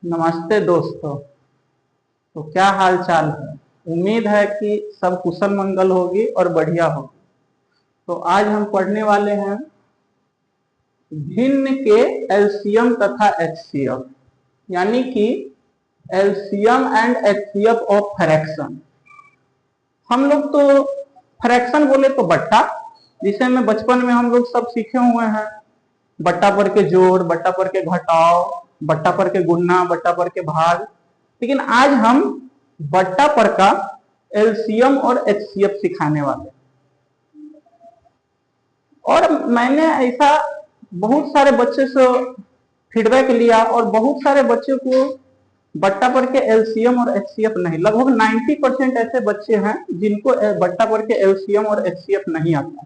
नमस्ते दोस्तों। तो क्या हाल चाल है। उम्मीद है कि सब कुशल मंगल होगी और बढ़िया होगी। तो आज हम पढ़ने वाले हैं भिन्न के एलसीएम तथा एचसीएफ, यानी कि LCM and HCF of fraction. हम लोग तो फ्रैक्शन बोले तो बट्टा, जिसे में बचपन में हम लोग सब सीखे हुए हैं। बट्टा पर के जोड़, बट्टा पर के घटाव, बट्टा पर के गुणा, बट्टा पर के भाग। लेकिन आज हम बट्टा पर का एलसीएम और एचसीएफ सिखाने वाले। और मैंने ऐसा बहुत सारे बच्चे से फीडबैक लिया और बहुत सारे बच्चों को बट्टा पर के एलसीएम और एचसीएफ नहीं, लगभग 90% ऐसे बच्चे हैं जिनको बट्टा पर के एलसीएम और एचसीएफ नहीं आता।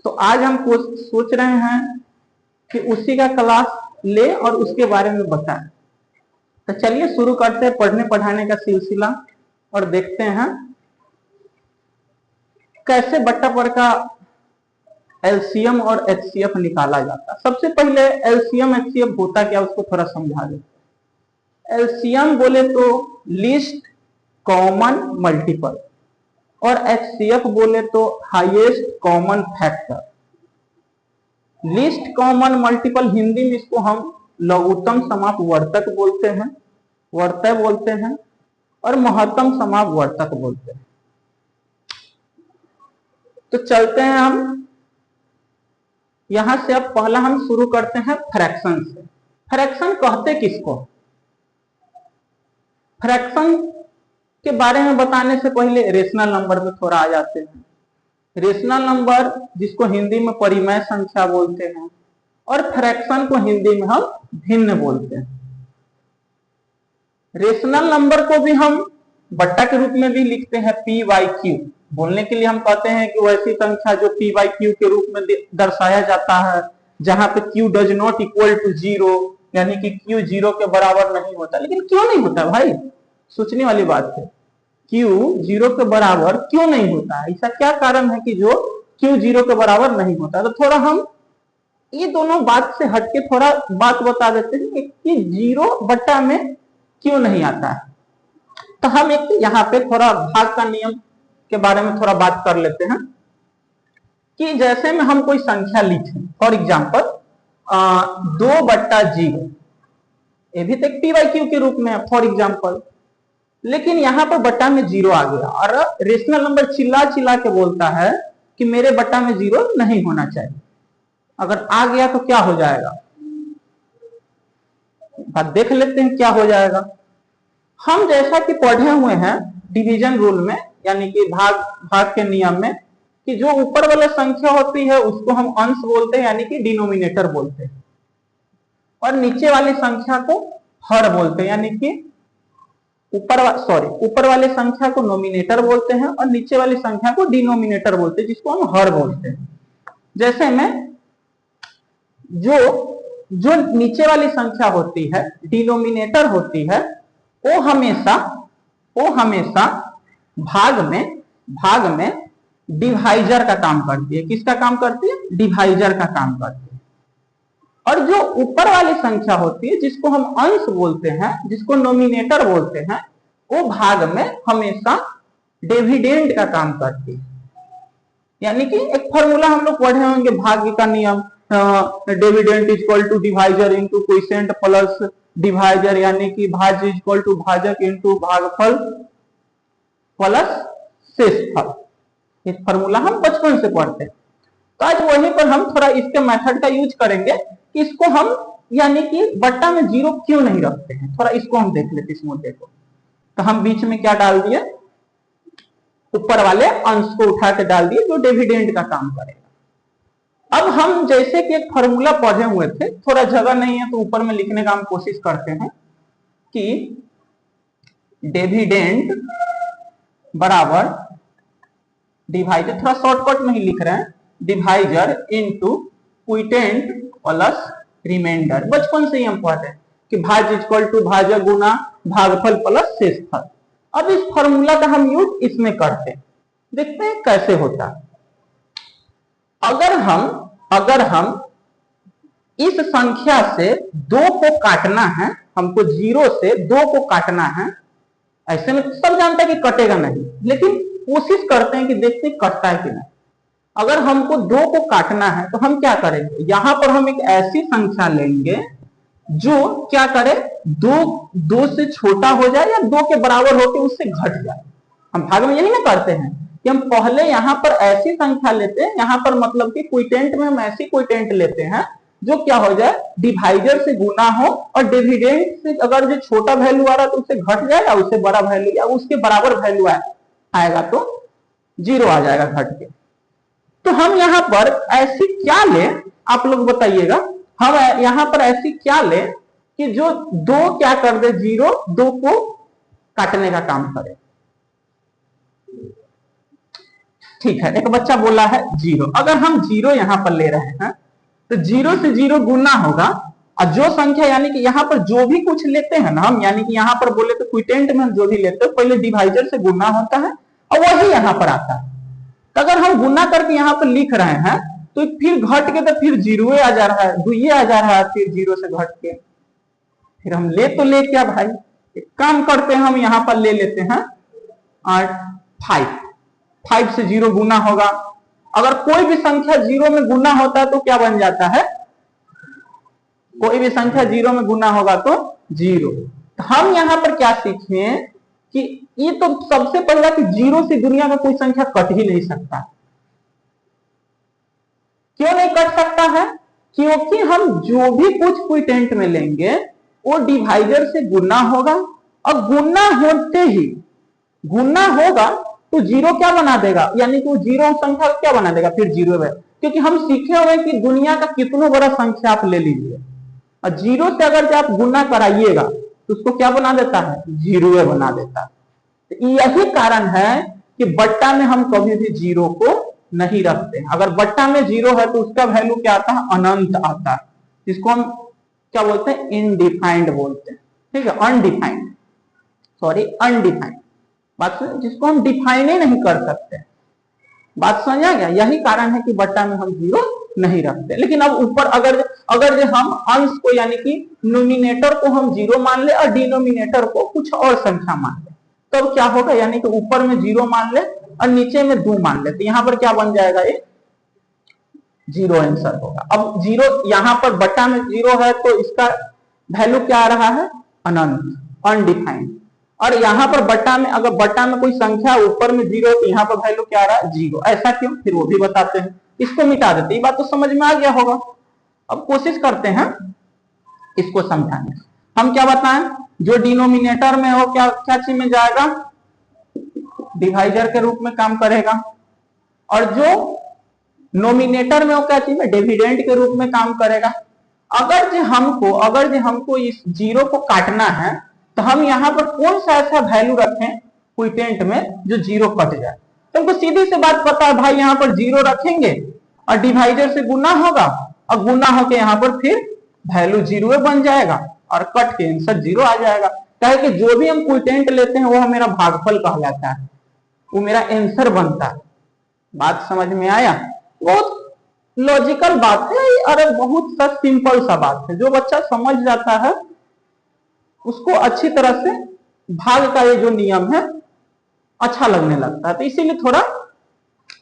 तो आज हम सोच रहे हैं कि उसी का क्लास ले और उसके बारे में बताएं। तो चलिए शुरू करते हैं पढ़ने पढ़ाने का सिलसिला और देखते हैं कैसे बट्टा पर का एलसीएम और एचसीएफ निकाला जाता है। सबसे पहले एलसीएम एचसीएफ होता क्या, उसको थोड़ा समझा देते। एलसीएम बोले तो लीस्ट कॉमन मल्टीपल और एचसीएफ बोले तो highest common factor. Least common multiple Hindi में इसको हम लघुत्तम समापवर्तक बोलते हैं, वर्तय बोलते हैं, और महत्तम समापवर्तक बोलते हैं। तो चलते हैं हम यहां से। अब पहला हम शुरू करते हैं फ्रैक्शन से। फ्रैक्शन कहते किसको? फ्रैक्शन के बारे में बताने से पहले रेशनल नंबर में थोड़ा आ जाते हैं। रेशनल नंबर जिसको हिंदी में परिमेय संख्या बोलते हैं, और फ्रैक्शन को हिंदी में हम भिन्न बोलते हैं। रेशनल नंबर को भी हम बट्टा के रूप में भी लिखते हैं, पी बाई क्यू। बोलने के लिए हम कहते हैं कि वैसी संख्या जो पी बाई क्यू के रूप में दर्शाया जाता है, जहां पे Q does not equal to zero, यानी कि क्यू जीरो के बराबर नहीं होता। लेकिन क्यों नहीं होता भाई? सोचने वाली बात है। क्यू जीरो के बराबर क्यों नहीं होता है? ऐसा क्या कारण है कि जो क्यू जीरो के बराबर नहीं होता? तो थोड़ा हम ये दोनों बात से हटके थोड़ा बात बता देते हैं कि जीरो बट्टा में क्यों नहीं आता है। तो हम एक यहाँ पे थोड़ा भाग का नियम के बारे में थोड़ा बात कर लेते हैं कि जैसे में हम कोई संख्या लिखें, फॉर एग्जाम्पल 2/0, ये भी तो एक पी बाई क्यू के रूप में है फॉर एग्जाम्पल। लेकिन यहाँ पर बट्टा में जीरो आ गया और रेशनल नंबर चिल्ला चिल्ला के बोलता है कि मेरे बट्टा में जीरो नहीं होना चाहिए। अगर आ गया तो क्या हो जाएगा, बात देख लेते हैं क्या हो जाएगा। हम जैसा कि पढ़े हुए हैं डिवीजन रूल में, यानी कि भाग के नियम में, कि जो ऊपर वाला संख्या होती है उसको हम अंश बोलते हैं, यानी कि डिनोमिनेटर बोलते हैं, और नीचे वाली संख्या को हर बोलते हैं, यानी कि ऊपर वाले संख्या को नोमिनेटर बोलते हैं और नीचे वाली संख्या को डिनोमिनेटर बोलते हैं, जिसको हम हर बोलते हैं। जैसे में जो नीचे वाली संख्या होती है, डिनोमिनेटर होती है, वो हमेशा भाग में डिवाइजर का काम करती है। किसका काम करती है? डिवाइजर का काम करती है। और जो ऊपर वाली संख्या होती है, जिसको हम अंश बोलते हैं, जिसको नोमिनेटर बोलते हैं, वो भाग में हमेशा डिविडेंड का काम करती है। यानी कि एक फॉर्मूला हम लोग पढ़े होंगे भाग्य का नियम, dividend is equal to divisor into quotient plus divisor, यानी कि भाज्य इज इक्वल टू भाजक इनटू भागफल प्लस शेषफल। ये फॉर्मूला हम बचपन से पढ़ते हैं। तो आज वहीं पर हम थोड़ा इसके मेथड का यूज करेंगे कि इसको हम, यानी कि बट्टा में जीरो क्यों नहीं रखते हैं, थोड़ा इसको हम देख लेते इस मुद्दे को। तो हम बीच में क्या डाल दिए, ऊपर वाले अंश को उठा के डाल दिए जो डिविडेंड का काम करेगा। अब हम जैसे कि एक फॉर्मूला पढ़े हुए थे, थोड़ा जगह नहीं है तो ऊपर में लिखने का हम कोशिश करते हैं कि डिविडेंड बराबर डिवाइजर, थोड़ा शॉर्टकट में ही लिख रहे हैं, डिवाइजर इनटू क्विटेंट प्लस रिमाइंडर। बचपन से ही हम पढ़ते हैं कि भाज्य इक्वल टू भाजक गुना भागफल प्लस शेषफल। अब इस फॉर्मूला का हम यूज इसमें करते हैं, देखते हैं कैसे होता है। अगर हम इस संख्या से 2 को काटना है, हमको 0 से 2 को काटना है। ऐसे में सब जानता है कि कटेगा नहीं, लेकिन कोशिश करते हैं कि देखते हैं कटता है कि नहीं। अगर हमको 2 को काटना है तो हम क्या करेंगे, यहां पर हम एक ऐसी संख्या लेंगे जो क्या करे, 2 से छोटा हो जाए या 2 के बराबर होकर उससे घट जाए। हम भाग में यही ना करते हैं कि हम पहले यहां पर ऐसी संख्या लेते हैं, यहां पर मतलब कि क्विटेंट में हम ऐसी क्विटेंट लेते हैं जो क्या हो जाए, डिवाइजर से गुना हो और डिविडेंड से अगर जो छोटा वैल्यू आ रहा है तो उससे घट जाएगा, उससे बड़ा वैल्यू या उसके बराबर वैल्यू आएगा तो 0 आ जाएगा घट के। तो हम यहां पर ऐसी क्या ले, आप लोग बताइएगा, हम यहां पर ऐसी क्या ले कि जो 2 क्या कर दे, 0 2 को काटने का काम करे। ठीक है, एक बच्चा बोला है 0। अगर हम 0 यहां पर ले रहे हैं तो 0 से 0 गुना होगा, और जो संख्या यानी कि यहां पर जो भी कुछ लेते हैं ना हम, यानी कि यहां पर बोले तो क्विटेंट में हम जो भी लेते हैं पहले डिवाइजर से गुना होता है और वही यहां पर आता है। तो अगर हम गुना करके यहां पर लिख रहे हैं तो फिर घट के तो फिर 0 आ जा रहा है, 2 आ जा रहा है, फिर 0 से घट के फिर हम ले तो ले क्या भाई, एक काम करते हैं, हम यहां पर ले लेते हैं 5 से 0 गुना होगा। अगर कोई भी संख्या 0 में गुना होता है तो क्या बन जाता है, कोई भी संख्या 0 में गुना होगा तो 0। तो हम यहां पर क्या सीखे कि ये तो सबसे पहला कि 0 से दुनिया का कोई संख्या कट ही नहीं सकता। क्यों नहीं कट सकता है, क्योंकि हम जो भी कुछ क्विटेंट में लेंगे वो डिवाइजर से गुना होगा, और गुना होते ही गुना होगा तो 0 क्या बना देगा, यानी कि वो 0 संख्या क्या बना देगा, फिर 0 है। क्योंकि हम सीखे हुए कि दुनिया का कितना बड़ा संख्या आप ले लीजिए और 0 से अगर आप गुना कराइएगा तो उसको क्या बना देता है, 0 बना देता है। तो यही कारण है कि बट्टा में हम कभी भी 0 को नहीं रखते। अगर बट्टा में 0 है तो उसका वैल्यू क्या आता है, अनंत आता है, जिसको हम क्या बोलते हैं, इनडिफाइंड बोलते हैं। ठीक है, अनडिफाइंड, सॉरी अनडिफाइंड, बात सुन, जिसको हम डिफाइन ही नहीं कर सकते। बात समझा गया, यही कारण है कि बट्टा में हम 0 नहीं रखते। लेकिन अब ऊपर अगर हम अंश को यानी कि नोमिनेटर को हम 0 मान ले और डिनोमिनेटर को कुछ और संख्या मान ले, तब तो क्या होगा, यानी कि ऊपर में 0 मान ले और नीचे में 2 मान ले, तो यहां पर क्या बन जाएगा, ये 0 आंसर होगा। अब 0 यहां पर बट्टा में 0 है तो इसका वैल्यू क्या आ रहा है, अनंत, अनडिफाइंड। और यहां पर बट्टा में, अगर बट्टा में कोई संख्या ऊपर में 0 तो यहां पर वैल्यू क्या आ रहा है, 0। ऐसा क्यों, फिर वो भी बताते हैं। इसको मिटा देते, ये बात तो समझ में आ गया होगा। अब कोशिश करते हैं इसको समझाने। हम क्या बताएं, जो डिनोमिनेटर में हो क्या क्या चीज में जाएगा, डिवाइजर के रूप में काम करेगा, और जो नोमिनेटर में हो क्या चीज में, डिविडेंड के रूप में काम करेगा। अगर जो हमको इस 0 को काटना है तो हम यहां पर कौन सा ऐसा वैल्यू रखें क्विटेंट में जो 0 कट जाए। तो हमको सीधी सी बात पता है भाई, यहां पर 0 रखेंगे और डिवाइजर से गुना होगा और गुना होके यहां पर फिर वैल्यू 0 बन जाएगा और कट के आंसर 0 आ जाएगा। कहे कि जो भी हम क्विटेंट लेते हैं वो मेरा भागफल कहलाता है, वो मेरा आंसर बनता है। बात समझ में आया, बहुत लॉजिकल बात है, अरे बहुत सा सिंपल सा बात है। जो बच्चा समझ जाता है उसको अच्छी तरह से भाग का ये जो नियम है अच्छा लगने लगता है। तो इसीलिए थोड़ा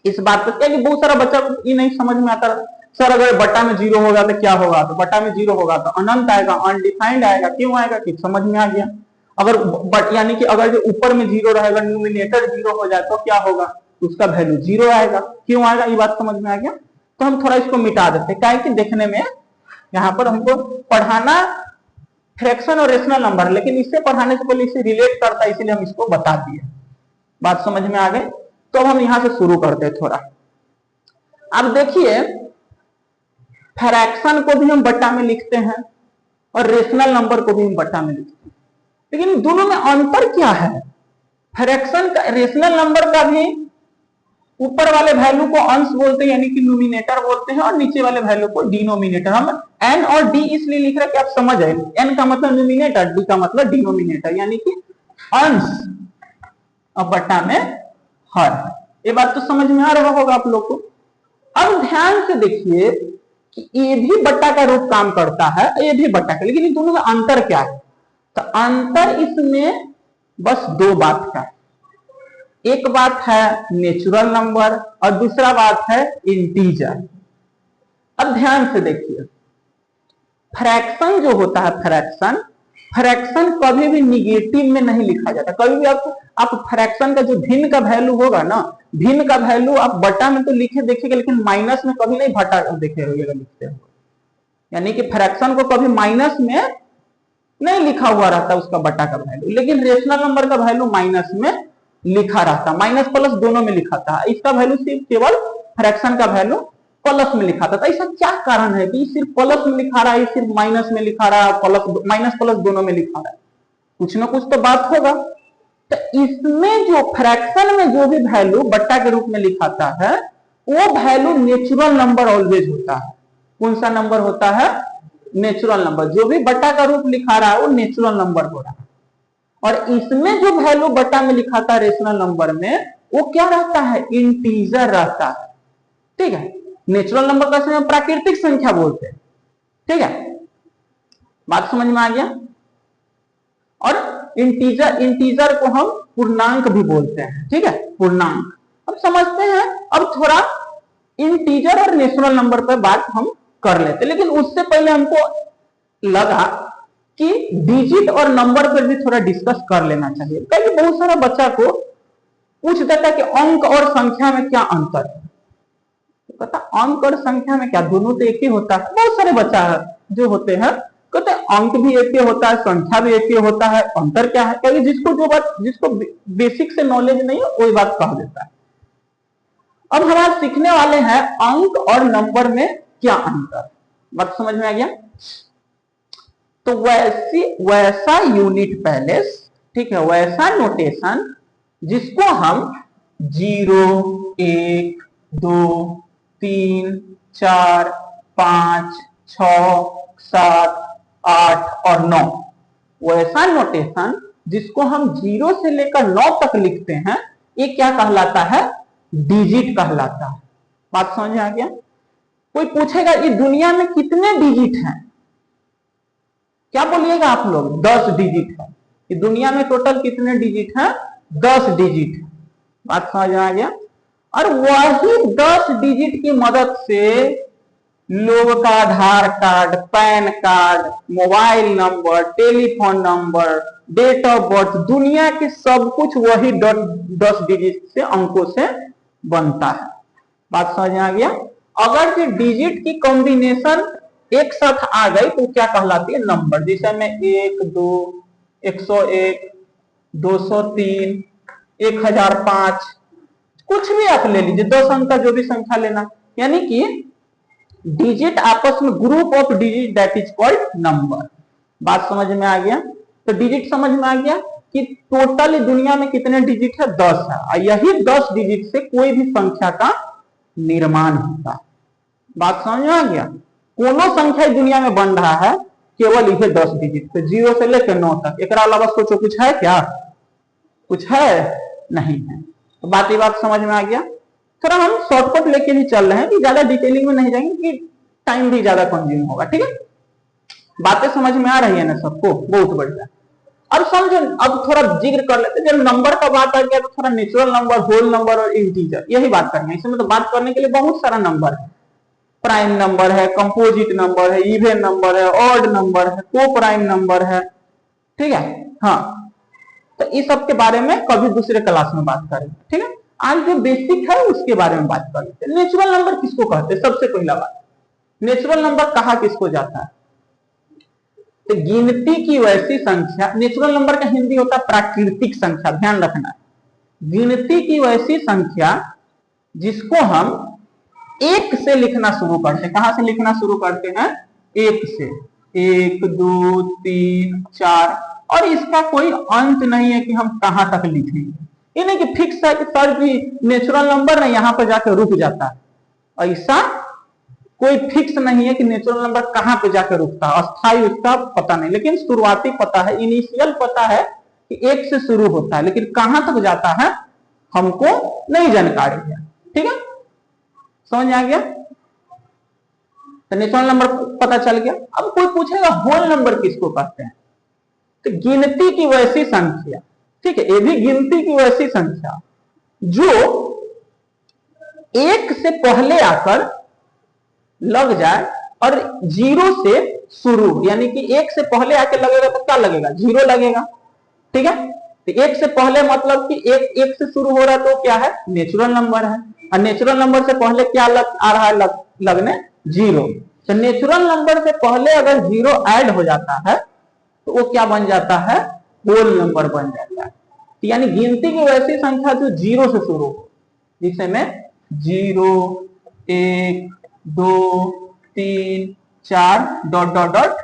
इस बात पर, क्या बहुत सारा बच्चा को ये नहीं समझ में आता, सर अगर बट्टा में 0 होगा तो क्या होगा, तो बट्टा में 0 होगा तो अनंत आएगा, अनडिफाइंड आएगा। क्यों आएगा, कि समझ में आ गया। अगर यानी कि अगर जो ऊपर में 0 रहेगा, न्यूमिनेटर 0 हो जाए तो क्या होगा, तो उसका वैल्यू 0 आएगा। क्यों आएगा, ये बात समझ में आ गया। तो हम थोड़ा इसको मिटा देते, क्या है कि देखने में यहाँ पर हमको पढ़ाना फ्रैक्शन और रेशनल नंबर, लेकिन इससे पढ़ाने से पहले इसे रिलेट करता है, इसीलिए हम इसको बता दिए। बात समझ में आ गई। तो अब हम यहां से शुरू करते हैं थोड़ा। अब देखिए, फ्रैक्शन को भी हम बट्टा में लिखते हैं और रेशनल नंबर को भी हम बट्टा में लिखते हैं, लेकिन दोनों में अंतर क्या है। फ्रैक्शन का, रेशनल नंबर का भी ऊपर वाले वैल्यू को अंश बोलते हैं यानी कि नोमिनेटर बोलते हैं, और नीचे वाले वैल्यू को डिनोमिनेटर। हम एन और डी इसलिए लिख रहे हैं कि आप समझ आए, एन का मतलब नोमिनेटर, डी का मतलब डिनोमिनेटर, यानी कि अंश और बट्टा में हर। ये बात तो समझ में आ रहा होगा आप लोग को। अब ध्यान से देखिए, कि ये भी बट्टा का रूप काम करता है, ये भी बट्टा का, लेकिन इन दोनों में अंतर क्या है? तो अंतर इसमें बस दो बात का, एक बात है नेचुरल नंबर और दूसरा बात है इंटीजर। अब ध्यान से देखिए, फ्रैक्शन जो होता है, फ्रैक्शन कभी भी निगेटिव में नहीं लिखा जाता। कभी भी आप फ्रैक्शन का जो भिन्न का वैल्यू होगा ना, भिन्न का वैल्यू आप बटा में तो लिखे देखेगा, लेकिन माइनस में कभी नहीं भटा देखे होगा लिखते हो। यानी कि फ्रैक्शन को कभी माइनस में नहीं लिखा हुआ रहता उसका बटा का वैल्यू, लेकिन रेशनल नंबर का वैल्यू माइनस में लिखा रहता, माइनस प्लस दोनों में लिखा था। इसका वैल्यू सिर्फ केवल फ्रैक्शन का वैल्यू प्लस में लिखा था। तो ऐसा क्या कारण है कि सिर्फ प्लस में लिखा रहा है, सिर्फ माइनस में लिखा रहा है, प्लस माइनस प्लस दोनों में लिखा रहा है? कुछ ना कुछ तो बात होगा। तो इसमें जो फ्रैक्शन में जो भी वैल्यू बट्टा के रूप में लिखाता है, वो वैल्यू नेचुरल नंबर ऑलवेज होता है। कौन सा नंबर होता है? Natural number. जो भी बट्टा का रूप लिखा रहा है वो नेचुरल नंबर हो रहा है। और इसमें जो वैल्यू बट्टा में लिखाता है रेशनल नंबर में, वो क्या रहता है? इंटीजर रहता है। ठीक है, नेचुरल नंबर का हम प्राकृतिक संख्या बोलते हैं। ठीक है, बात समझ में आ गया? और इंटीजर को हम पूर्णांक भी बोलते हैं। ठीक है, पूर्णांक। अब समझते हैं, अब थोड़ा इंटीजर और नेचुरल नंबर पर बात हम कर लेते, लेकिन उससे पहले हमको लगा कि डिजिट और नंबर पर भी थोड़ा डिस्कस कर लेना चाहिए। क्योंकि बहुत सारा बच्चा को पूछ देता है कि अंक और संख्या में क्या अंतर है। तो कहता अंक और संख्या में क्या, दोनों तो एक ही होता है। बहुत सारे बच्चा जो होते हैं कहते अंक भी एक ही होता है, संख्या भी एक ही होता है, अंतर क्या है? क्योंकि जिसको बेसिक से नॉलेज नहीं है वही बात कह देता है। अब हमारे सीखने वाले हैं अंक और नंबर में क्या अंतर। बात समझ में आ गया? तो वैसा यूनिट पैलेस, ठीक है, वैसा नोटेशन जिसको हम 0, 1, 2, 3, 4, 5, 6, 7, 8 और 9, वैसा नोटेशन जिसको हम 0 से लेकर 9 तक लिखते हैं, ये क्या कहलाता है? डिजिट कहलाता है। बात समझ में आ गया? कोई पूछेगा ये दुनिया में कितने डिजिट हैं, क्या बोलिएगा आप लोग? 10 डिजिट है। ये दुनिया में टोटल कितने डिजिट हैं? 10 डिजिट है। बात समझ में आ गया? और वही 10 डिजिट की मदद से लोग का Aadhaar card, PAN card, mobile number, telephone number, date of birth, दुनिया के सब कुछ वही 10 डिजिट से, अंकों से बनता है। बात समझ में आ गया? अगर जो डिजिट की कॉम्बिनेशन एक साथ आ गई तो क्या कहलाती है? नंबर। जैसे में 1, 2, 101, 203, 1005, कुछ भी आप ले लीजिए, 10 अंक का जो भी संख्या लेना, यानी कि डिजिट आपस में group of digit that is called number. बात समझ में आ गया? तो डिजिट समझ में आ गया कि टोटल दुनिया में कितने डिजिट है? 10 है। और यही 10 डिजिट से कोई भी संख्या का निर्माण होता है। बात समझ में आ गया? कोनो संख्या दुनिया में बन रहा है केवल यही 10 डिजिट से, 0 से लेकर 9 तक। एक अलावा सोचो कुछ है क्या? कुछ है? नहीं है। तो बात समझ में आ गया? थोड़ा हम शॉर्टकट लेके भी चल रहे हैं कि ज्यादा डिटेलिंग में नहीं जाएंगे कि टाइम भी ज्यादा कंज्यूम होगा। ठीक है, बातें समझ में आ रही है ना सबको? बहुत बढ़िया। अब समझो, अब थोड़ा जिक्र कर लेते हैं। जब नंबर का बात आ गया तो थोड़ा नेचुरल नंबर, होल नंबर और इंटीजर, यही बात करनी है। इसमें तो बात करने के लिए बहुत सारा नंबर है। प्राइम नंबर है, कंपोजिट नंबर है, इवन नंबर है, ऑड नंबर है, को प्राइम नंबर है। ठीक है, हाँ, तो इस सब के बारे में कभी दूसरे क्लास में बात करेंगे। ठीक है, आज जो बेसिक है उसके बारे में बात कर लेते हैं। नेचुरल नंबर किसको कहते हैं? सबसे पहला बात, नेचुरल नंबर कहा किसको जाता है? तो गिनती की वैसी संख्या, नेचुरल नंबर का हिंदी होता है प्राकृतिक संख्या, ध्यान रखना है। गिनती की वैसी संख्या जिसको हम 1 से लिखना शुरू करते हैं। कहां से लिखना शुरू करते हैं? 1 से। 1, 2, 3, 4, और इसका कोई अंत नहीं है कि हम कहां तक लिखेंगे। ये नहीं कि फिक्स है कि सर भी नेचुरल नंबर नहीं, यहां पर जाकर रुक जाता है। ऐसा कोई फिक्स नहीं है कि नेचुरल नंबर कहां पे जाकर रुकता है, अस्थायी उसका पता नहीं, लेकिन शुरुआती पता है, इनिशियल पता है कि 1 से शुरू होता है, लेकिन कहां तक जाता है हमको नहीं जानकारी है। ठीक है, समझ आ गया? तो नेचुरल नंबर पता चल गया। अब कोई पूछेगा होल नंबर किसको कहते हैं, तो गिनती की वैसी संख्या, ठीक है, ये भी गिनती की वैसी संख्या जो एक से पहले आकर लग जाए और जीरो से शुरू, यानी कि एक से पहले आके लगेगा तो क्या लगेगा, जीरो लगेगा, ठीक है। तो एक से पहले मतलब कि एक से शुरू हो रहा है तो क्या है, नेचुरल नंबर है। और नेचुरल नंबर से पहले क्या आ रहा है लगने, जीरो। तो नेचुरल नंबर से पहले अगर जीरो ऐड हो जाता है तो वो क्या बन जाता है, होल नंबर बन जाता है। यानी गिनती की वैसी संख्या जो जीरो से शुरू हो, जिसे में 0 1 2 3 4 डॉट डॉट डॉट।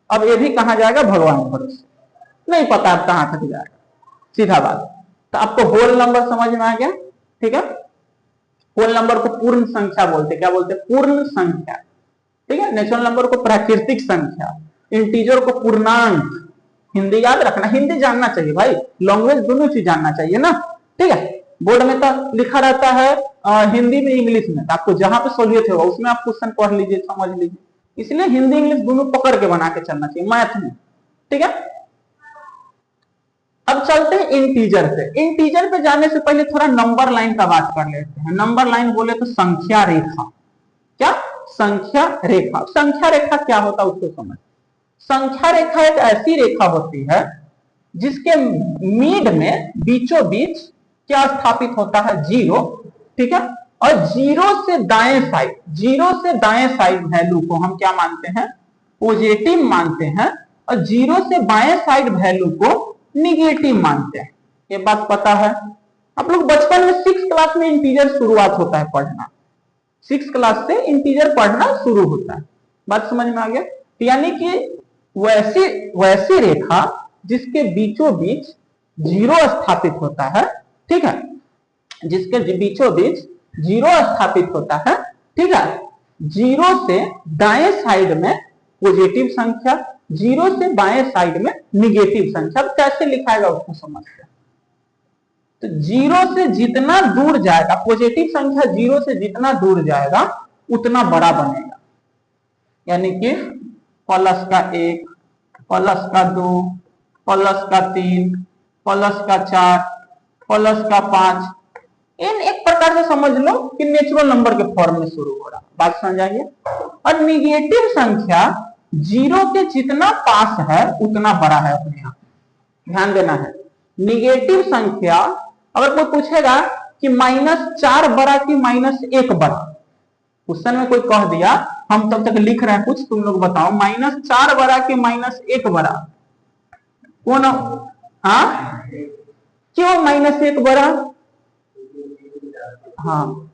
अब ये भी कहां जाएगा, भगवान भरोसे, नहीं पता अब कहां तक जाएगा, सीधा बात। तो आपको होल नंबर समझ में आ गया, ठीक है। होल नंबर को पूर्ण संख्या बोलते, क्या बोलते, पूर्ण संख्या, ठीक है। नेचुरल नंबर को प्राकृतिक संख्या, इंटीजर को पूर्णांक। हिंदी याद रखना, हिंदी जानना चाहिए भाई, लैंग्वेज दोनों चीज जानना चाहिए ना, ठीक है। बोर्ड में तो लिखा रहता है हिंदी में इंग्लिश में, आपको जहां पे सहूलियत होगा उसमें आप क्वेश्चन पढ़ लीजिए, समझ लीजिए, इसलिए हिंदी इंग्लिश दोनों पकड़ के बना के चलना चाहिए मैथ में, ठीक है। अब चलते हैं इंटीजर पे। इंटीजर पे जाने से पहले थोड़ा नंबर लाइन का बात कर लेते हैं। नंबर लाइन बोले तो संख्या रेखा, क्या, संख्या रेखा। संख्या रेखा क्या होता है उसको समझ। संख्या रेखा एक ऐसी रेखा होती है जिसके मिड में बीचों बीच क्या स्थापित होता है, जीरो, ठीक है। और जीरो से दाएं साइड, जीरो से दाएं साइड वैल्यू को हम क्या मानते हैं, पॉजिटिव मानते हैं, और जीरो से बाएं साइड वैल्यू को निगेटिव मानते हैं। ये बात पता है। आप लोग बचपन में 6th क्लास में इंटीजर शुरुआत होता है पढ़ना, 6th क्लास से इंटीजर पढ़ना शुरू होता है, बात समझ में आ गया। यानी कि वैसी रेखा जिसके बीचों बीच जीरो स्थापित होता है, ठीक है, जिसके बीचों बीच जीरो स्थापित होता है, ठीक है। जीरो से दाएं साइड में पॉजिटिव संख्या, जीरो से बाएं साइड में निगेटिव संख्या। कैसे लिखाएगा उसको समझते हैं। तो जीरो से जितना दूर जाएगा, पॉजिटिव संख्या जीरो से जितना दूर जाएगा उतना बड़ा बनेगा। यानी कि प्लस का 1, प्लस का 2, प्लस का 3, प्लस का 4, प्लस का 5, इन एक प्रकार से समझ लो कि नेचुरल नंबर के फॉर्म में शुरू हो रहा, बात समझ आइए। और निगेटिव संख्या जीरो के जितना पास है उतना बड़ा है अपने आप, ध्यान देना है। निगेटिव संख्या अगर कोई पूछेगा कि -4 बड़ा कि -1 बड़ा, क्वेश्चन में कोई कह दिया, हम तब तक लिख रहे हैं कुछ, तुम लोग बताओ -4 बड़ा कि -1 बड़ा, कौन, हाँ क्यों -1 बड़ा, हाँ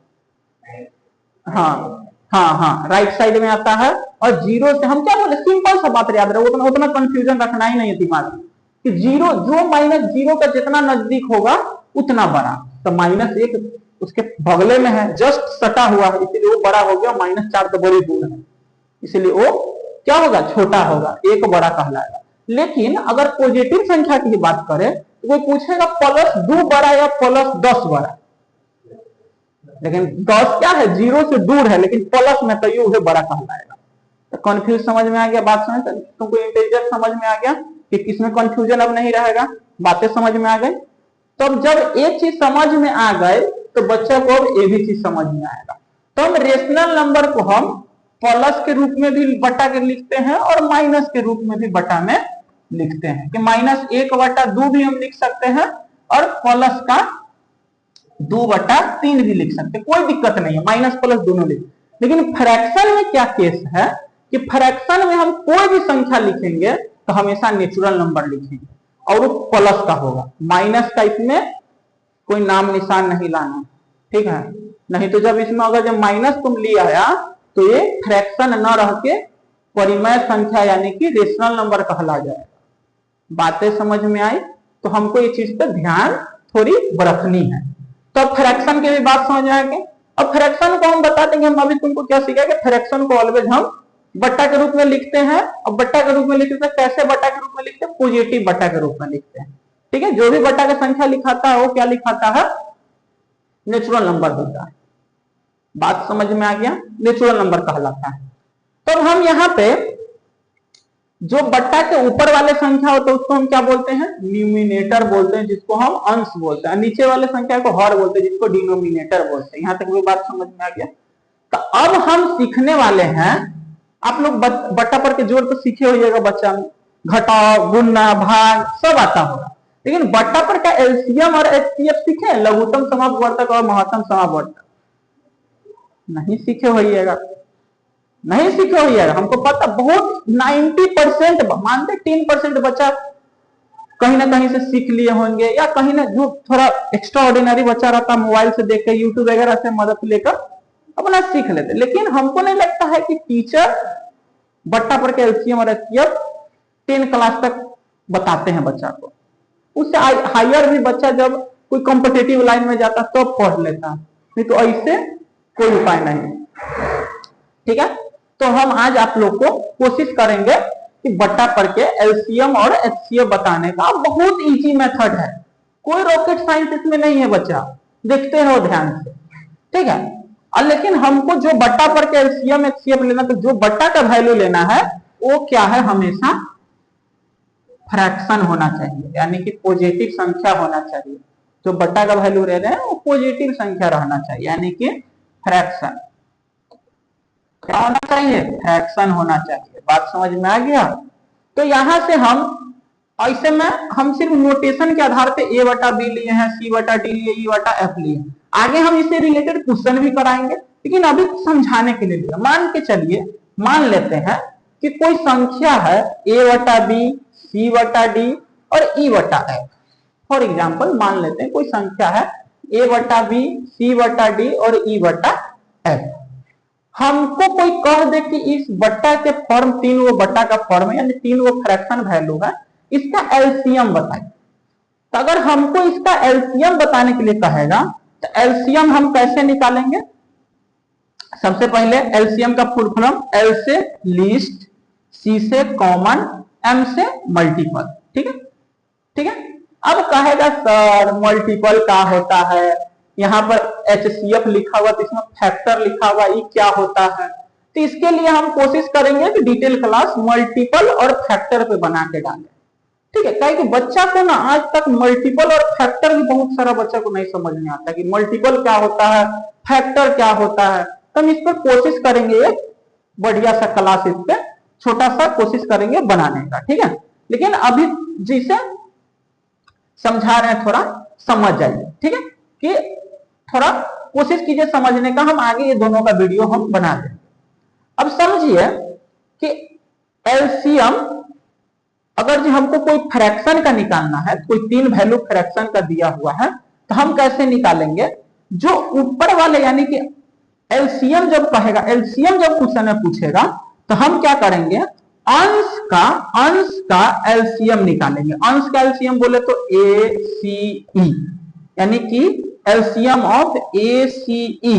हाँ हाँ हाँ, राइट साइड में आता है। और जीरो से हम क्या बोले, सिंपल सा बात याद रहे, उतना कंफ्यूजन रखना ही नहीं है दिमाग में कि जीरो, जो -0 का जितना नजदीक होगा उतना बड़ा। तो -1 उसके बगले में है, जस्ट सटा हुआ है, इसलिए वो बड़ा हो गया। -4 तो बड़ी दूर है, इसलिए वो क्या होगा, छोटा होगा, एक बड़ा कहलाएगा। लेकिन अगर पॉजिटिव संख्या की बात करें तो कोई पूछेगा +2 बड़ा या +10 बड़ा, लेकिन 10 क्या है, जीरो से दूर है, लेकिन प्लस में तो यू है, बड़ा कहलाएगा। तो कंफ्यूज समझ में आ गया, बात समझ, तुमको इंटीजर समझ में आ गया कि किसमें कंफ्यूजन अब नहीं रहेगा, बातें समझ में आ गई। तो अब जब एक चीज समझ में आ गए तो बच्चा को अब ये भी चीज समझ में आएगा। तो हम रेशनल नंबर को हम प्लस के रूप में भी बटा के लिखते हैं और माइनस के रूप में भी बटा में लिखते हैं, कि -1/2 भी हम लिख सकते हैं और प्लस का 2/3 भी लिख सकते हैं, कोई दिक्कत नहीं है, माइनस प्लस दोनों लिख। लेकिन फ्रैक्शन में क्या केस है कि फ्रैक्शन में हम कोई भी संख्या लिखेंगे तो हमेशा नेचुरल नंबर लिखेंगे और वो प्लस का होगा, माइनस का इसमें कोई नाम निशान नहीं लाना, ठीक है। नहीं तो जब इसमें अगर जब माइनस तुम ले आया तो ये फ्रैक्शन न रह के परिमेय संख्या यानी कि रेशनल नंबर कहला जाएगा। बातें समझ में आई, तो हमको ये चीज पर ध्यान थोड़ी बरतनी है। तो फ्रैक्शन की भी बात समझ आ गई। अब फ्रैक्शन को हम बता देंगे, हम अभी तुमको क्या सीखा कि फ्रैक्शन को ऑलवेज हम बट्टा के रूप में लिखते हैं। और बट्टा के रूप में लिखते हैं, कैसे बट्टा के रूप में लिखते हैं, पॉजिटिव बट्टा के रूप में लिखते हैं, ठीक है। जो भी बट्टा का संख्या लिखाता है वो क्या लिखाता है, नेचुरल नंबर होता है। बात समझ में आ गया, नेचुरल नंबर कहलाता है। तो हम यहाँ पे जो बट्टा के ऊपर वाले संख्या होते हैं उसको हम क्या बोलते हैं, न्यूमिनेटर बोलते हैं, जिसको हम अंश बोलते हैं। नीचे वाले संख्या को हर बोलते हैं, जिसको डिनोमिनेटर बोलते हैं। यहां तक वो बात समझ में आ गया। तो अब हम सीखने वाले हैं, आप लोग बट्टा पर के जोड़ तो सीखे होइएगा बच्चा में, घटाओ गुणा भाग सब आता होगा, लेकिन बट्टा पर का एलसीएम और एचसीएफ सीखे, लघुत्तम समापवर्तक और महत्तम समापवर्तक नहीं सीखे होइएगा, नहीं सीखे होइएगा। हमको पता बहुत 90% मानते 10% बच्चा कहीं ना कहीं से सीख लिए होंगे, या कहीं ना जो थोड़ा एक्स्ट्रा ऑर्डिनरी बच्चा रहता मोबाइल से देख के यूट्यूब वगैरह से मदद लेकर अपना सीख लेते। लेकिन हमको नहीं लगता है कि टीचर बट्टा पर के एलसीएम और एचसीएफ 10 क्लास तक बताते हैं बच्चा को। उससे हायर भी बच्चा जब कोई कॉम्पिटिटिव लाइन में जाता तो पढ़ लेता, नहीं तो ऐसे कोई उपाय नहीं। ठीक है, तो हम आज आप लोग को कोशिश करेंगे कि बट्टा पर के एलसीएम और एचसीएफ बताने का बहुत इजी मेथड है, कोई रॉकेट साइंस इसमें नहीं है बच्चा, देखते रहो ध्यान से। ठीक है, और लेकिन हमको जो बट्टा पर के एलसीएम एचसीएफ लेना, तो जो बट्टा का वैल्यू लेना है वो क्या है, हमेशा फ्रैक्शन होना चाहिए, यानी कि पॉजिटिव संख्या होना चाहिए। जो बट्टा का वैल्यू ले रहे हैं वो पॉजिटिव संख्या रहना चाहिए, यानी कि फ्रैक्शन क्या होना चाहिए, फ्रैक्शन होना चाहिए। बात समझ में आ गया। तो यहां से हम ऐसे में हम सिर्फ नोटेशन के आधार पे ए बटा बी लिए हैं, सी बटा डी लिए, ई बटा एफ लिए। आगे हम इससे रिलेटेड क्वेश्चन भी कराएंगे, लेकिन अभी समझाने के लिए लिया। मान के चलिए, मान लेते हैं कि कोई संख्या है ए बटा बी, सी बटा डी और ई बटा एफ। फॉर एग्जाम्पल मान लेते हैं कोई संख्या है ए बटा बी, सी बटा डी और ई बटा एफ। हमको कोई कह दे कि इस बट्टा के फॉर्म, तीन वो बट्टा का फॉर्म है, यानी तीन वो फ्रैक्शन वैल्यू है, इसका एलसीएम बताइए। तो अगर हमको इसका एलसीएम बताने के लिए कहेगा तो एलसीएम हम कैसे निकालेंगे। सबसे पहले एलसीएम का फुल फॉर्म, एल से लीस्ट, सी से कॉमन, एम से मल्टीपल। ठीक है, ठीक है। अब कहेगा सर मल्टीपल क्या होता है, यहाँ पर एचसीएफ लिखा हुआ तो इसमें फैक्टर लिखा हुआ, ये क्या होता है। तो इसके लिए हम कोशिश करेंगे कि डिटेल क्लास मल्टीपल और फैक्टर पे बना के डालें। ठीक है, कहे कि बच्चा को ना आज तक मल्टीपल और फैक्टर भी बहुत सारा बच्चा को नहीं समझ में आता कि मल्टीपल क्या होता है, फैक्टर क्या होता है। तो हम इस पर कोशिश करेंगे, एक बढ़िया सा क्लास इस पे छोटा सा कोशिश करेंगे बनाने का। ठीक है, लेकिन अभी जिसे समझा रहे हैं थोड़ा समझ जाइए। ठीक है, कि थोड़ा कोशिश कीजिए समझने का, हम आगे ये दोनों का वीडियो हम बना देंगे। अब समझिए कि एलसीएम अगर जो हमको कोई फ्रैक्शन का निकालना है, कोई तीन वैल्यू फ्रैक्शन का दिया हुआ है, तो हम कैसे निकालेंगे। जो ऊपर वाले यानी कि एलसीएम जब कहेगा, एलसीएम जब क्वेश्चन में पूछेगा तो हम क्या करेंगे, अंश का एलसीएम निकालेंगे। अंश का एलसीएम बोले तो ए सी ई, यानी कि एलसीएम ऑफ ए सी ई।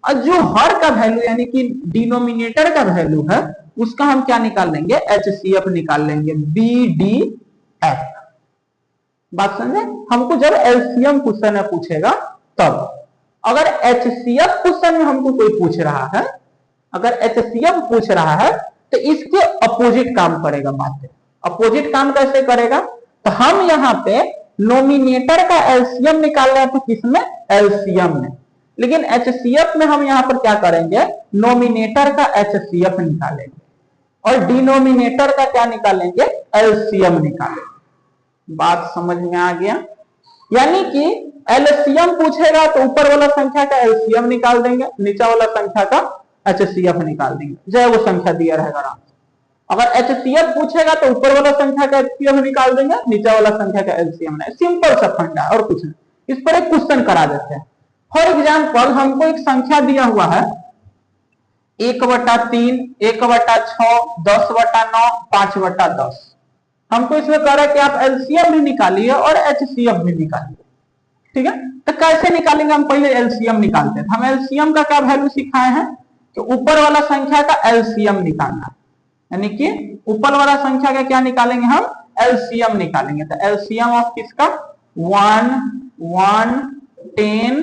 और जो हर का वैल्यू यानी कि डिनोमिनेटर का वैल्यू है उसका हम क्या निकाल लेंगे, एचसीएफ निकाल लेंगे, बी डी एफ। बात समझे, हमको जब एलसीएम क्वेश्चन में पूछेगा तब। अगर एचसीएफ क्वेश्चन में हमको कोई पूछ रहा है, अगर एचसीएफ पूछ रहा है तो इसके अपोजिट काम करेगा। बात अपोजिट काम कैसे करेगा, तो हम यहाँ पे नोमिनेटर का एलसीएम निकाल रहे हैं तो किसमें, एलसीएम में। लेकिन एचसीएफ में हम यहाँ पर क्या करेंगे, नोमिनेटर का एचसीएफ निकालेंगे और डिनोमिनेटर का क्या निकालेंगे, एलसीएम निकालेंगे। बात समझ में आ गया। यानी कि एलसीएम पूछेगा तो ऊपर वाला संख्या का एलसीएम निकाल देंगे, नीचा वाला संख्या का एचसीएफ निकाल देंगे, चाहे वो संख्या दिया रहेगा। अगर एचसीएफ पूछेगा तो ऊपर वाला संख्या का एचसीएफ निकाल देंगे, नीचे वाला संख्या का एलसीएम नहीं। सिंपल सा फंडा और कुछ नहीं। इस पर एक क्वेश्चन करा देते हैं। फॉर एग्जाम्पल हमको एक संख्या दिया हुआ है 1/3, 1/6, 10/9, 5/10। हमको इसमें कह रहा है कि आप एलसीएम भी निकालिए और एचसीएफ भी निकालिए। ठीक है, तो कैसे निकालेंगे, हम पहले एलसीएम निकालते हैं। हम एलसीएम का क्या वैल्यू सिखाए हैं कि ऊपर वाला संख्या का एलसीएम निकालना है, यानी कि ऊपर वाला संख्या का क्या निकालेंगे, हम एलसीएम निकालेंगे। तो एलसीएम ऑफ किसका, 1, 1, 10,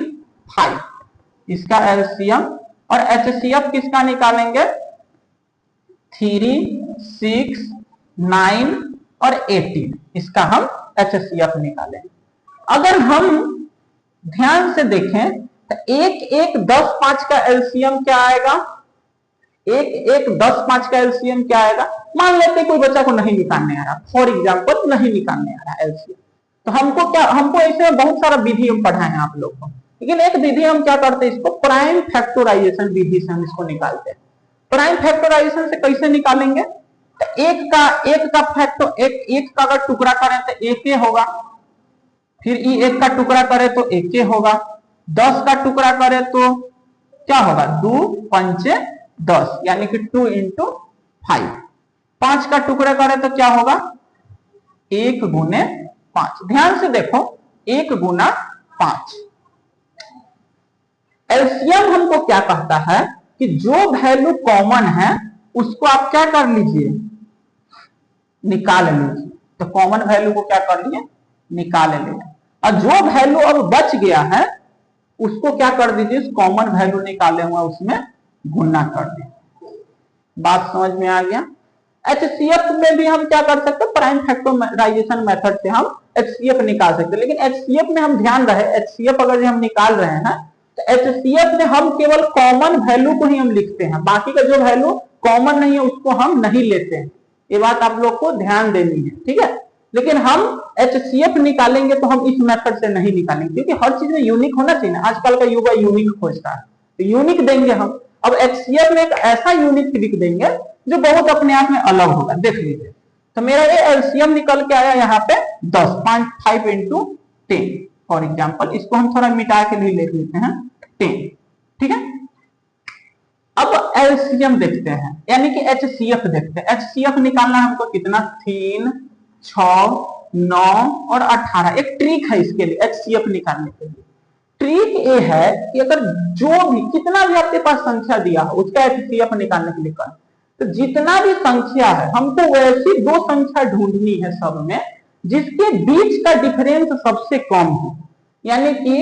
5 इसका एलसीएम। और एचसीएफ किसका निकालेंगे, 3, 6, 9 और 18, इसका हम HCF निकालें। अगर हम ध्यान से देखें तो 1, 1, 10, 5 का एलसीएम क्या आएगा? 1, 1, 10, 5 का एलसीएम क्या आएगा? मान लेते कोई बच्चा को नहीं निकालने आ रहा, फॉर एग्जाम्पल नहीं निकालने आ रहा एलसीएम, तो हमको ऐसे बहुत सारा विधि हम पढ़ाए हैं आप लोग को, लेकिन एक विधि हम क्या करते हैं, इसको प्राइम फैक्टराइजेशन विधि से हम इसको निकालते हैं। प्राइम फैक्टराइजेशन से कैसे निकालेंगे? तो एक का फैक्टर, एक का अगर टुकड़ा करें तो एक होगा, फिर एक का टुकड़ा करें तो एक होगा, 10 का टुकड़ा करें तो क्या होगा? 2 पंचे 10, यानी कि 2 × 5। 5 का टुकड़ा करें तो क्या होगा? 1 × 5। ध्यान से देखो, 1 × 5। एलसीएम हमको क्या कहता है कि जो वैल्यू कॉमन है उसको आप क्या कर लीजिए? निकाल लीजिए। तो कॉमन वैल्यू को क्या कर लिए? निकाल लीजिए। और जो वैल्यू अब बच गया है उसको क्या कर दीजिए? कॉमन वैल्यू निकाले हुआ उसमें गुणा कर दीजिए। बात समझ में आ गया? HCF में भी हम क्या कर सकते हैं? प्राइम फैक्टराइजेशन मेथड से हम HCF निकाल सकते हैं, लेकिन HCF में हम ध्यान रहे, HCF अगर हम निकाल रहे हैं तो HCF में हम केवल कॉमन वैल्यू को ही हम लिखते हैं, बाकी का जो वैल्यू कॉमन नहीं है उसको हम नहीं लेते हैं। ये बात आप लोग को ध्यान देनी है, ठीक है? लेकिन हम HCF निकालेंगे तो हम इस मेथड से नहीं निकालेंगे, क्योंकि हर चीज में यूनिक होना चाहिए। आजकल का युवा यूनिक खोजता है, तो यूनिक देंगे हम। अब HCF में एक ऐसा यूनिक लिख देंगे जो बहुत अपने आप में अलग होगा। देख लीजिए, तो मेरा ये एलसीएम निकल के आया यहाँ पे 10, 5 × 10 फॉर एग्जाम्पल। इसको हम थोड़ा मिटा के नहीं लिख लेते हैं 10, ठीक है? अब एलसीएम देखते हैं, यानी कि HCF देखते हैं। HCF निकालना हमको कितना? 3, 6, 9 और 18। एक ट्रिक है इसके लिए HCF निकालने के लिए। ट्रिक ये है कि अगर जो भी कितना भी आपके पास संख्या दिया हो उसका HCF निकालने के लिए कर, तो जितना भी संख्या है हमको वैसी दो संख्या ढूंढनी है सब में जिसके बीच का डिफरेंस सबसे कम हो। यानी कि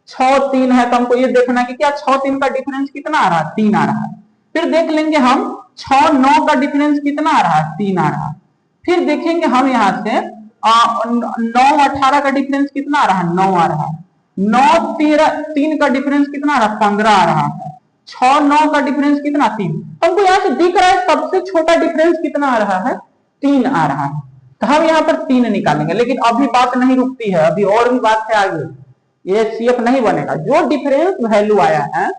6, 3 है तो हमको ये देखना कि क्या 6, 3 का डिफरेंस कितना आ रहा है? 3 आ रहा है। फिर देख लेंगे हम 6, 9 का डिफरेंस कितना आ रहा है? 3 आ रहा है। फिर देखेंगे हम यहाँ से 9, 18 का डिफरेंस कितना आ रहा है? 9 आ रहा है। 9, 3 का डिफरेंस कितना आ रहा है? 15 आ रहा है। 6, 9 का डिफरेंस कितना? 3। हमको यहाँ से दिख रहा है सबसे छोटा डिफरेंस कितना आ रहा है? 3 आ रहा है। तो हम यहाँ पर 3 निकालेंगे, लेकिन अभी बात नहीं रुकती है, अभी और भी बात है आगे। ये HCF नहीं बनेगा। जो डिफरेंस वैल्यू आया है,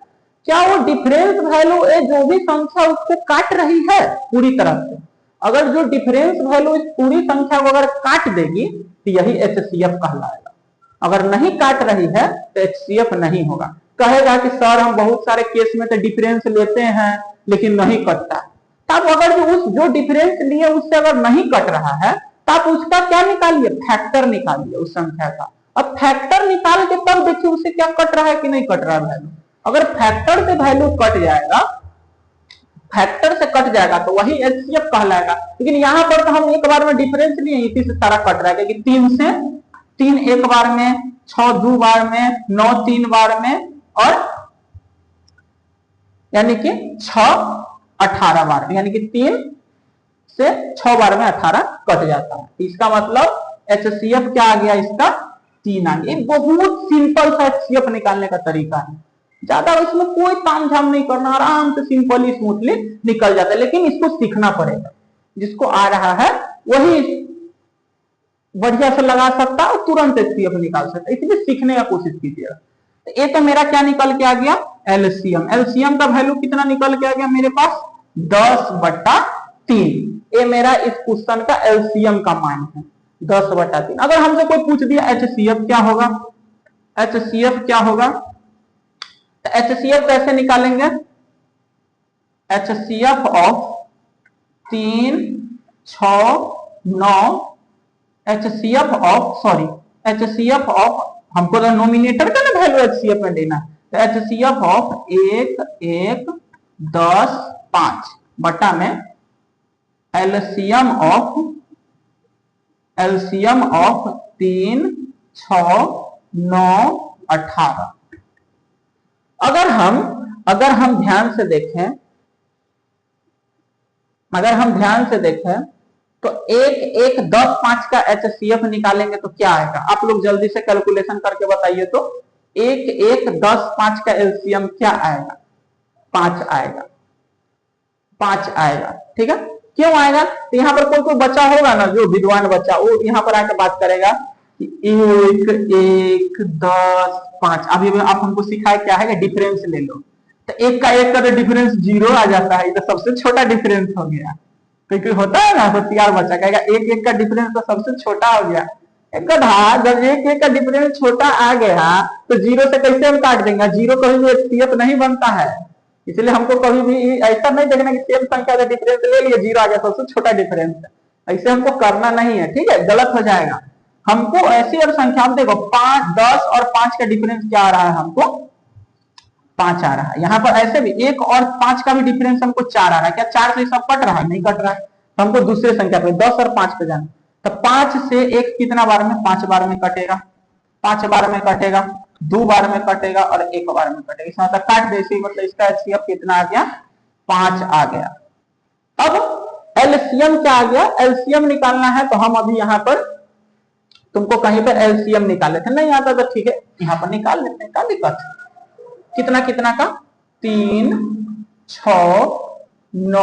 क्या वो डिफरेंस वैल्यू जो भी संख्या उसको काट रही है पूरी तरह से? अगर जो डिफरेंस वैल्यू इस पूरी संख्या को अगर काट देगी तो यही HCF कहलाएगा। अगर नहीं काट रही है तो HCF नहीं होगा। कहेगा कि सर हम बहुत सारे केस में तो डिफरेंस लेते हैं लेकिन नहीं कटता। तब अगर जो डिफरेंस लिए उससे अगर नहीं कट रहा है तब उसका क्या निकालिए? फैक्टर निकालिए उस संख्या का। अब फैक्टर निकाल के तब देखिए उससे क्या कट रहा है कि नहीं कट रहा है वैल्यू। अगर फैक्टर से वैल्यू कट जाएगा, फैक्टर से कट जाएगा तो वही HCF कहलाएगा। लेकिन यहां पर तो हम एक बार में डिफरेंस लिए, इसी से सारा कट रहा है, क्योंकि 3 से 3 एक बार में, 6 2 बार में, 9 3 बार में, और यानी कि 6 18 बार में, यानी कि 3 से 6 बार में 18 कट जाता है। इसका मतलब HCF क्या आ गया? इसका 3 आ गया। बहुत सिंपल सा HCF निकालने का तरीका है, ज्यादा इसमें कोई तामझाम नहीं करना, आराम से सिंपली स्मूथली निकल जाता है। लेकिन इसको सीखना पड़ेगा। जिसको आ रहा है वही बढ़िया से लगा सकता है और तुरंत HCF निकाल सकता है, इसलिए सीखने का कोशिश कीजिएगा। तो ये तो मेरा क्या निकल के आ गया? एलसीएम। एलसीएम का वैल्यू कितना निकल के आ गया मेरे पास? 10/3। ये मेरा इस क्वेश्चन का एलसीएम का मान है 10/3। अगर हमसे कोई पूछ दिया HCF क्या होगा, HCF क्या होगा, तो HCF कैसे निकालेंगे? HCF ऑफ 3, 6, 9, HCF ऑफ हमको तो नोमिनेटर का ना वैल्यू HCF में देना, तो HCF ऑफ 1, 1, 10, 5 बटा में एलसीएम ऑफ 3, 6, 9, 18। अगर हम ध्यान से देखें, अगर हम ध्यान से देखें तो एक एक 10 5 का HCF निकालेंगे तो क्या आएगा, आप लोग जल्दी से कैलकुलेशन करके बताइए तो। एक एक 10 5 का LCM क्या आएगा, 5 आएगा, 5 आएगा। ठीक है, क्यों आएगा, तो यहाँ पर कोई कोई बच्चा होगा ना जो विद्वान बच्चा, वो यहाँ पर आकर बात करेगा कि एक एक 10 5। अभी आप हमको सिखाए क्या है, डिफरेंस ले लो, तो एक का तो डिफरेंस 0 आ जाता है, ये तो सबसे छोटा डिफरेंस हो गया। क्योंकि होता है ना होशियार बच्चा कहेगा एक एक का डिफरेंस तो सबसे छोटा हो गया। एक कहा जब एक एक का डिफरेंस छोटा आ गया तो 0 से कैसे हम काट देंगे, 0 कभी भी HCF नहीं बनता है। इसलिए हमको कभी भी ऐसा नहीं देखना कि सेम संख्या का डिफरेंस ले लिया 0 आ गया सबसे छोटा डिफरेंस है, ऐसे हमको करना नहीं है। ठीक है, गलत हो जाएगा। हमको ऐसी और संख्या में देखो 5 10 और 5 का डिफरेंस क्या आ रहा है, हमको 5 आ रहा है। यहाँ पर ऐसे भी 1 और 5 का भी डिफरेंस हमको 4 आ रहा है। क्या 4 से सब कट रहा है, नहीं कट रहा है। तो हमको दूसरे संख्या पे 10 और 5 पे जाना, तो 5 से 1 कितना बार में, 5 बार में कटेगा, 5 बार में कटेगा, 2 बार में कटेगा और 1 बार में कटेगा। इसका मतलब काट दे, इसी मतलब इसका HCF कितना आ गया, 5 आ गया। अब LCM क्या आ गया, LCM निकालना है तो हम अभी यहाँ पर तुमको कहीं पर LCM निकाले थे, नहीं आता तो ठीक है यहाँ पर निकाल लेते हैं, क्या दिक्कत। कितना कितना का, 3 6 9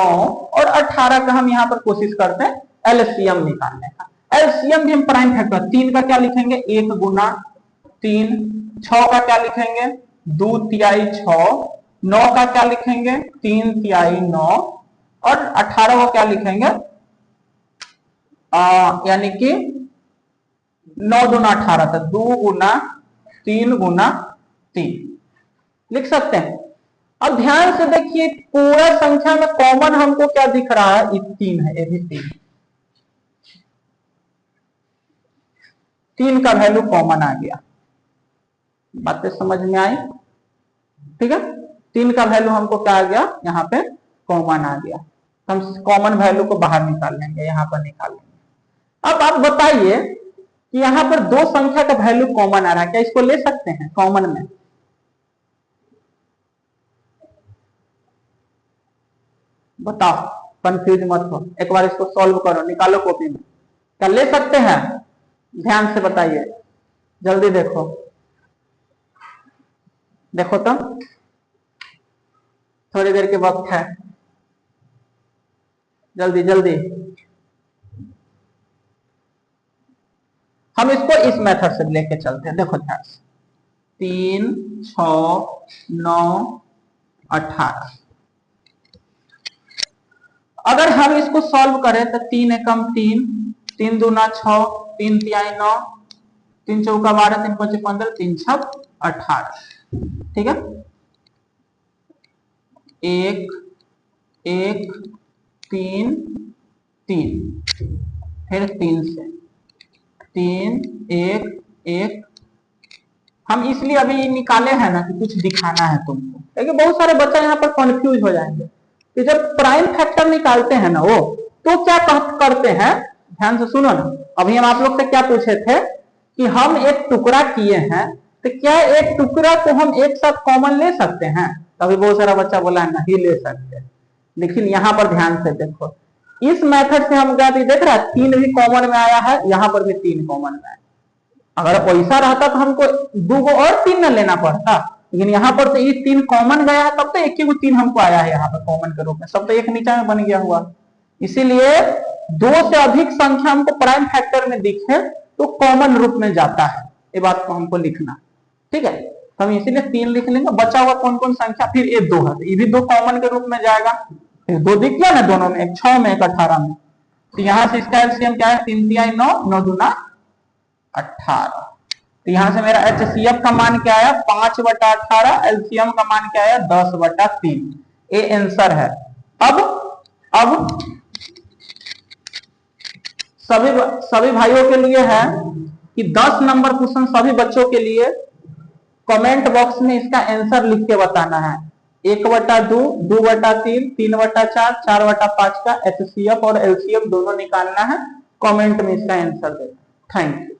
और 18 का हम यहाँ पर कोशिश करते हैं LCM निकालने का। LCM भी हम प्राइम फैक्टर, 3 का क्या लिखेंगे 1 गुना 3, 6 का क्या लिखेंगे 2 तिहाई 6, 9 का क्या लिखेंगे 3 तिहाई 9 और 18 को क्या लिखेंगे यानी कि 9 दूना 18, तो 2 गुना 3 गुना 3 लिख सकते हैं। अब ध्यान से देखिए पूरा संख्या में कॉमन हमको क्या दिख रहा है, 3 है, ये भी 3 का वैल्यू कॉमन आ गया। बातें समझ में आई, ठीक है। 3 का वैल्यू हमको क्या आ गया, यहाँ पे कॉमन आ गया। हम कॉमन वैल्यू को बाहर निकाल लेंगे, यहाँ पर निकाल लेंगे। अब आप बताइए कि यहाँ पर 2 संख्या का वैल्यू कॉमन आ रहा है, क्या इसको ले सकते हैं कॉमन में, बताओ, कंफ्यूज मत हो, एक बार इसको सॉल्व करो, निकालो कॉपी में, क्या ले सकते हैं, ध्यान से बताइए, जल्दी देखो, देखो तो थोड़ी देर के वक्त है, जल्दी जल्दी। हम इसको इस मेथड से लेके चलते हैं, देखो ध्यान से, 3 6 9 18। अगर हम इसको सॉल्व करें तो 3 एकम 3, 3 दूना 6, 3 तिहाई 9, 3 चौका 12, 3 पंचे 15, 3 छक 18। ठीक है, 1 1 3 3, फिर 3 से 3 1 1। हम इसलिए अभी निकाले हैं ना कि कुछ दिखाना है तुमको, क्योंकि बहुत सारे बच्चे यहाँ पर कंफ्यूज हो जाएंगे कि जब प्राइम फैक्टर निकालते हैं ना वो, तो क्या करते हैं, ध्यान से सुनो ना। अभी हम आप लोग से क्या पूछे थे कि हम एक टुकड़ा किए हैं, तो क्या एक टुकड़ा को हम एक साथ कॉमन ले सकते हैं, तभी बहुत सारा बच्चा बोला नहीं ले सकते। लेकिन यहाँ पर ध्यान से देखो, इस मेथड से हम क्या देख रहा है, 3 भी कॉमन में आया है, यहाँ पर भी 3 कॉमन में आया। अगर पैसा रहता तो हमको 2 और 3 न लेना पड़ता, लेकिन यहाँ पर तो ये 3 कॉमन गया है, तब तो एक ही 3 हमको आया है यहाँ पर कॉमन के रूप में, सब तो एक नीचा में बन गया हुआ। इसीलिए 2 से अधिक संख्या हमको प्राइम फैक्टर में दिखे तो कॉमन रूप में जाता है, ये बात को हमको लिखना, ठीक है। तो हम इसीलिए 3 लिख लेंगे, बचा हुआ कौन कौन संख्या, फिर ये 2 है, ये भी 2 कॉमन के रूप में जाएगा। फिर 2 दिख गया ना दोनों में, एक 6 में एक 18 में, तो यहाँ से इसका एलसीएम क्या है, 3 तिहाई 9, 9 दूना 18। तो यहां से मेरा HCF का मान क्या आया, 5/18, LCM का मान क्या आया 10/3, ये आंसर है। अब सभी भाइयों के लिए है कि 10 नंबर क्वेश्चन सभी बच्चों के लिए कमेंट बॉक्स में इसका आंसर लिख के बताना है। 1/2, 2/3, 3/4, 4/5 का HCF और LCM दोनों निकालना है, कमेंट में इसका आंसर देना। Thank you.